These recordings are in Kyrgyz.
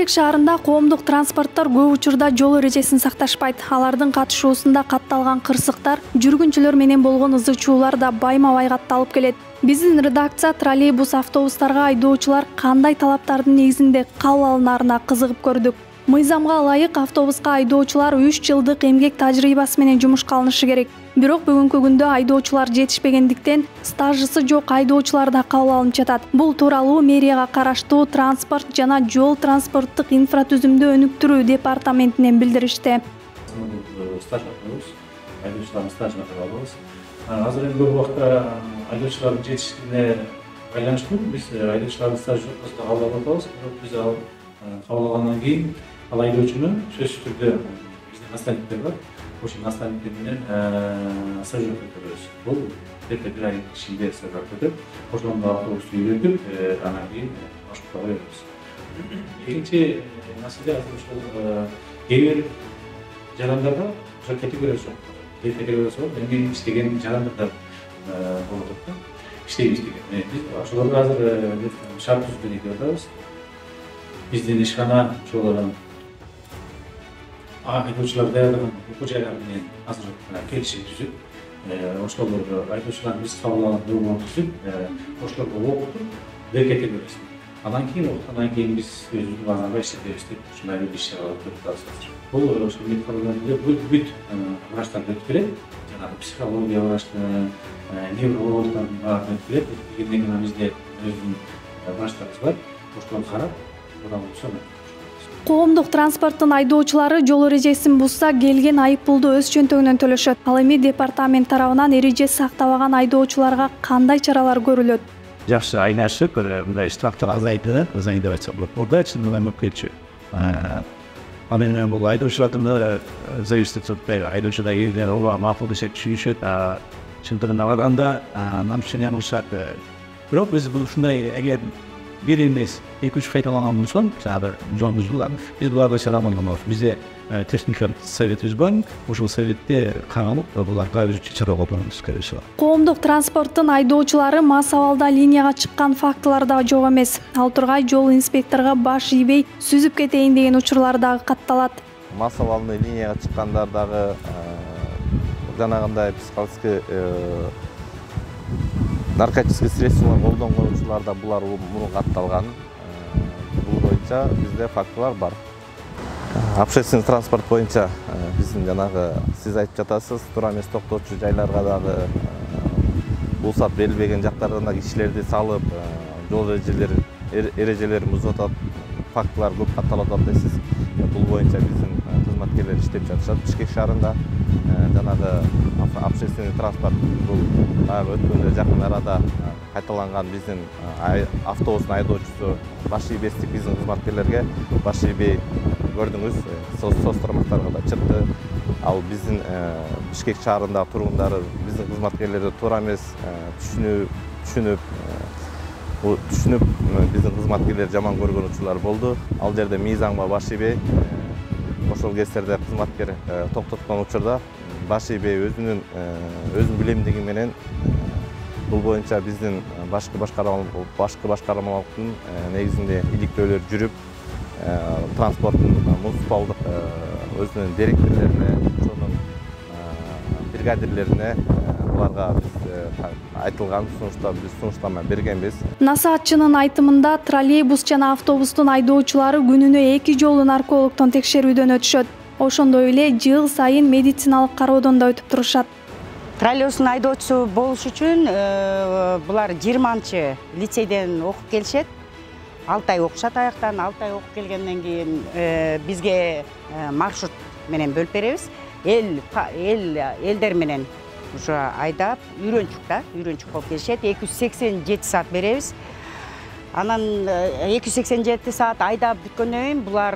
Бишкек шаарында коомдук транспорттор көп учурда жол эрежесин сакташпайт. Алардын катышуусунда катталган кырсыктар, жүргүнчүлөр менен болгон ызы-чуулар да байма-бай катталып келет. Биздин редакция троллейбус автобустарга айдоочулар кандай талаптардын негизинде кабыл алынарына кызыгып көрдүк. Мыйзамга ылайык автобуска айдоочулар 3 жылдык эмгек тажрыйбасы менен жумушка алынышы керек. Бирок бүгүнкү күндө айдоочулар жетишпегендиктен стажысы жок айдоочулар да кабыл алынып жатат. Бул тууралуу мэрияга караштуу транспорт жана жол транспорттук инфратүзүмдү өнүктүрүү департаментинен билдиришти. Стаж алабыз, айдоочулардын стажын алабыз. Азыр эми көп убакта айдоочулардын жетишсиздигине байланыштуу биз айдоочулардын стажы жок болсо кабыл алып атабыз. Бирок биз кабыл алгандан кийин ал айдоочуну сөзсүз түрдө биздин наставниктер бар. Ошол наставниктер менен стажёр өткөрөбүз. Бул бир ай ичинде стажёр өтүп, ошондо автобусту үйрөтүп, анан кийин маршрутка коебуз. Экинчи маселе азыр ошол кээ бир жарандарда ошо категориясы жок. Категориясы бар. Эми иштеген жарандар болуп атат. Иштейбиз деген. Биз ошолорго азыр шарт түзүп берип атабыз. Биздин ишкана ошол айдоочулар даярдаган окуу жайлар менен азыр келишим түзүп, ошолор айдоочулар биз кабыл алган договорун түзүп, ошолорго окутуп, Б категориясын. Андан кийин окуткандан кийин биз өзүбүздүн базарга иштетебиз деп ушундай бир иш-чаралар өткөрүп атабыз. Бул ошол методология бүт врачтарды өтүп келет. Жанагы психология врачты, неврологдордун баарын өтүп келет. Кийинен гана бизде өзүнүн врачтарыбыз бар. Ошолор карап, буга Коомдук транспорттун айдоочулары жол эрежесин бузса келген айып пулду өз чөнтөгүнөн төлөшөт. Ал эми департамент тарабынан эреже сактабаган айдоочуларга кандай чаралар көрүлөт? Жакшы айнашып, мындай штрафтар азайды деп айтсак болот. Орда чындыгы мөкчү. Анан бул айдоочулардын зависит от айдоочулар элдер ооба макул десек түшүнүшөт. Чындыгын алганда намышын янышат. Бирок биз бул ушундай эгер bir emez, 2-3 kayıtlanan olursan, mesela John Buzlu'dan, biz bunlarda selamlanmamız. Bize teknik sovetimiz var, o sovette kanalım, bunlar gayet çiçeğe kopamamız gerekiyor. Коомдук транспорттун айдоочулары мас абалда линияга чыккан фактылар да жок эмес. Ал тургай жол инспекторго баш ийбей сүзүп кетейин деген учурлар дагы катталат. Мас абалды линияга чыккандар дагы жанагындай психологический наркотический средстволор колдонгончуларда булар мурун катталган. Бул боюнча бизде фактылар бар. Общественный транспорт боюнча биздин жанагы сиз айтып жатасыз, туура эмес токтотчу жайларга дагы булсат берилбеген жактардан да кишилерди салып, жол эрежелерин бузуп атат, фактылар көп катталып атат дейсиз. Бул боюнча биздин кызматкерлер иштеп жатышат. Бишкек шаарында жанагы общественный транспорт бул өткөндө жакын арада кайталанган биздин автобустун айдоочусу баш ийбестик биздин кызматкерлерге баш ийбей көрдүңүз, соц тармактарга да чыкты. Ал биздин Бишкек шаарындагы тургундары биздин кызматкерлерди туура эмес түшүнүп биздин кызматкерлер жаман көргөн учурлар болду. Ал жерде мыйзамга баш ийбей ошол кездерде кызматкер токтоткон учурда баш ийбей өзүнүн билемдиги менен бул боюнча биздин башкы башкармалыктын негизинде иликтөөлөр жүрүп, транспорттун муниципалдык өзүнүн директорлоруна, ошонун бригадирлерине буларга айтылган сунуштама бергенбиз. Насаатчынын айтымында троллейбус жана автобустун айдоочулары күнүнө 2 жолу наркологдон текшерүүдөн өтүшөт. Ошондой эле жыл сайын медициналык кароодон да өтүп турушат. Троллейбустун айдоочусу болуш үчүн булар 20-чы лицейден окуп келишет. 6 ай окушат аяктан, 6 ай окуп келгенден кийин бизге маршрут менен бөлүп беребиз. Элдер менен ошо айдап, үйрөнчүк болуп келишет. 287 саат беребиз. Анан 287 саат айдап бүткөндөн кийин булар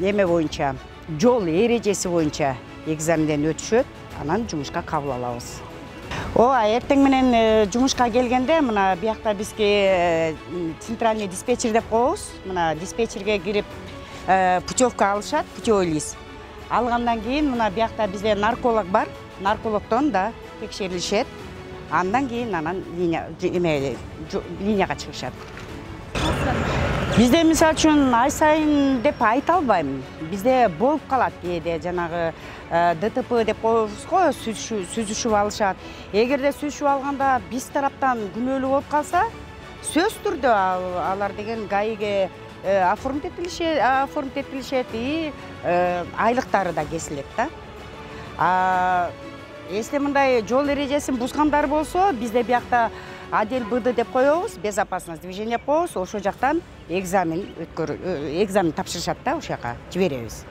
эме боюнча, жол эрежеси боюнча экзаменден өтүшөт. Анан жумушка кабыл алабыз. Эртең менен жумушка келгенде мына биякта бизге центральный диспетчер деп коебуз. Мына диспетчерге кирип путевка алышат, путевой лист. Алгандан кийин мына биякта бизде нарколог бар. Наркологдон да текшерилишет. Андан кийин анан линияга чыгышат. Бизде мисалы үчүн ай сайын деп айта албайм. Бизде болуп калат кээде жанагы ДТП деп коебуз го, сүзүшүп алышат. Эгерде сүзүшүп алганда биз тараптан күнөөлүү болуп калса, сөзсүз түрдө алар деген ГАИге оформить этилишет и айлыктары да кесилет да. Если мындай жол эрежесин бузгандар болсо, бизде биякта отдел БД деп коебуз, безопасность движения деп коебуз, ошол жактан экзамен тапшырышат да, ошол жака жиберебиз.